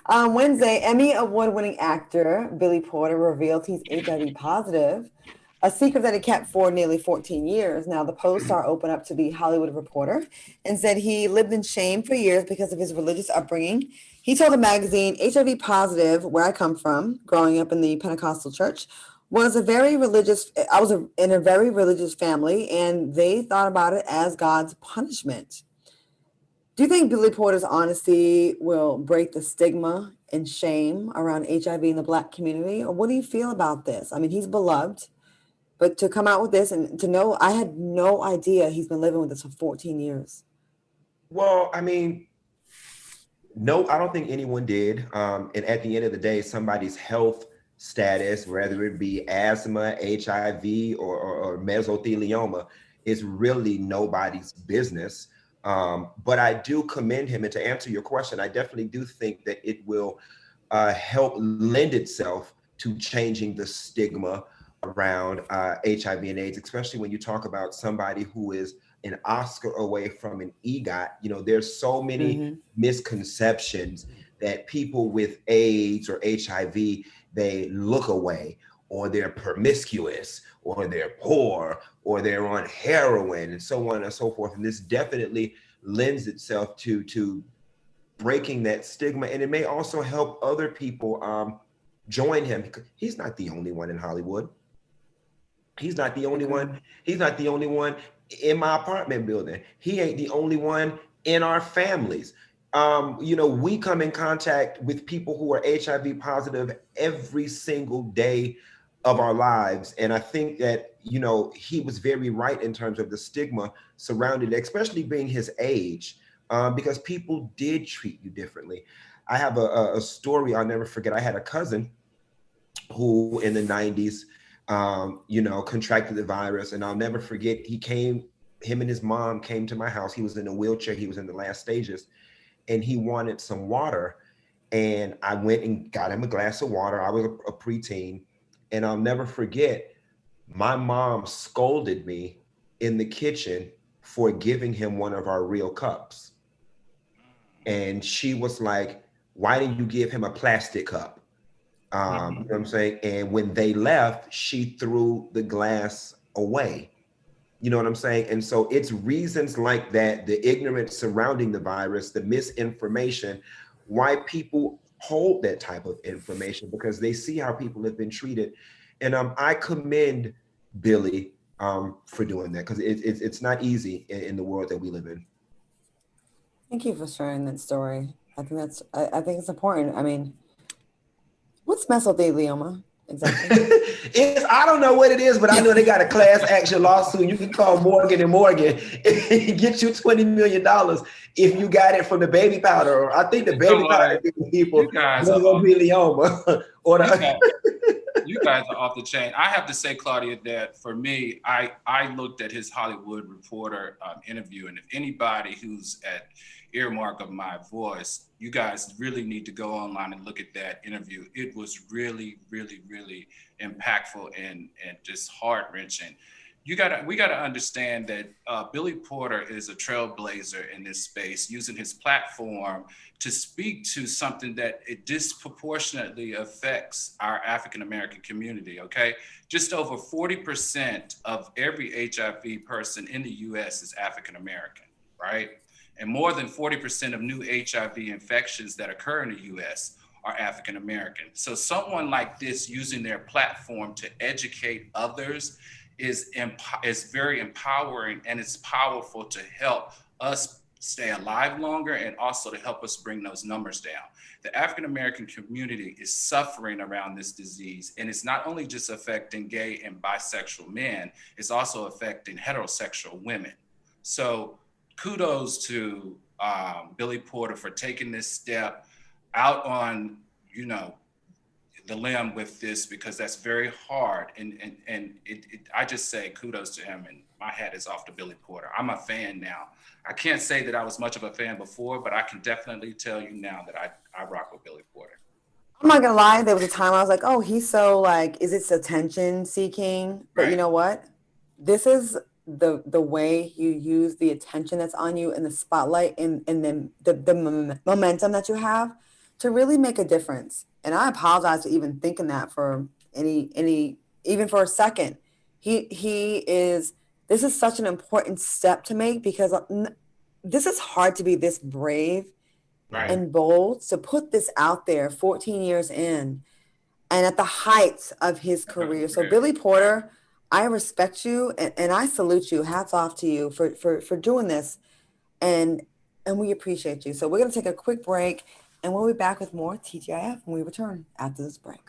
On Wednesday, Emmy award-winning actor Billy Porter revealed he's HIV positive, a secret that he kept for nearly 14 years. Now, the Post star opened up to the Hollywood Reporter and said he lived in shame for years because of his religious upbringing. He told the magazine, HIV positive, where I come from, growing up in the Pentecostal church, was a very religious, in a very religious family, and they thought about it as God's punishment. Do you think Billy Porter's honesty will break the stigma and shame around HIV in the Black community? Or what do you feel about this? I mean, he's beloved, but to come out with this and to know, I had no idea he's been living with this for 14 years. Well, I mean, no, I don't think anyone did. And at the end of the day, somebody's health status, whether it be asthma, HIV, or mesothelioma, is really nobody's business. But I do commend him. And to answer your question, I definitely do think that it will help lend itself to changing the stigma around HIV and AIDS, especially when you talk about somebody who is an Oscar away from an EGOT. You know, there's so many Mm-hmm. misconceptions that people with AIDS or HIV, they look away, or they're promiscuous, or they're poor, or they're on heroin, and so on and so forth. And this definitely lends itself to breaking that stigma, and it may also help other people join him, because he's not the only one in Hollywood. He's not the only one. Agree. He's not the only one in my apartment building. He ain't the only one in our families. You know, we come in contact with people who are HIV positive every single day of our lives. And I think that, you know, he was very right in terms of the stigma surrounding it, especially being his age, because people did treat you differently. I have a story I'll never forget. I had a cousin who in the 90s, you know, contracted the virus. And I'll never forget, him and his mom came to my house. He was in a wheelchair. He was in the last stages, and he wanted some water. And I went and got him a glass of water. I was a preteen. And I'll never forget, my mom scolded me in the kitchen for giving him one of our real cups. And she was like, why didn't you give him a plastic cup? You know what I'm saying? And when they left, she threw the glass away. You know what I'm saying? And so it's reasons like that, the ignorance surrounding the virus, the misinformation, why people hold that type of information, because they see how people have been treated. And I commend Billy for doing that, because it's not easy in the world that we live in. Thank you for sharing that story. I think it's important. I mean, what's mesothelioma exactly? I don't know what it is, but I know they got a class action lawsuit. You can call Morgan and Morgan and get you $20 million if you got it from the baby powder. Or I think the You know baby powder what? gives people You guys are off. mesothelioma. Or You guys, the, you guys are off the chain. I have to say, Claudia, that for me, I looked at his Hollywood Reporter interview, and if anybody who's at earmark of my voice, you guys really need to go online and look at that interview. It was really, really, really impactful and just heart wrenching. We gotta understand that Billy Porter is a trailblazer in this space, using his platform to speak to something that it disproportionately affects our African American community. Okay, just over 40% of every HIV person in the U.S. is African American, right? And more than 40% of new HIV infections that occur in the US are African American. So someone like this using their platform to educate others is very empowering, and it's powerful to help us stay alive longer and also to help us bring those numbers down. The African American community is suffering around this disease, and it's not only just affecting gay and bisexual men, it's also affecting heterosexual women. So kudos to Billy Porter for taking this step out on, you know, the limb with this, because that's very hard. And I just say kudos to him, and my hat is off to Billy Porter. I'm a fan now. I can't say that I was much of a fan before, but I can definitely tell you now that I rock with Billy Porter. I'm not gonna lie, there was a time I was like, oh, he's so like, is it attention seeking? But you Right. know what? This is the way you use the attention that's on you and the spotlight and then the momentum that you have to really make a difference. And I apologize for even thinking that for even for a second. This is such an important step to make, because this is hard to be this brave and bold to put this out there 14 years in and at the heights of his career. So Billy Porter, I respect you and I salute you. Hats off to you for doing this. And we appreciate you. So we're going to take a quick break, and we'll be back with more TGIF when we return after this break.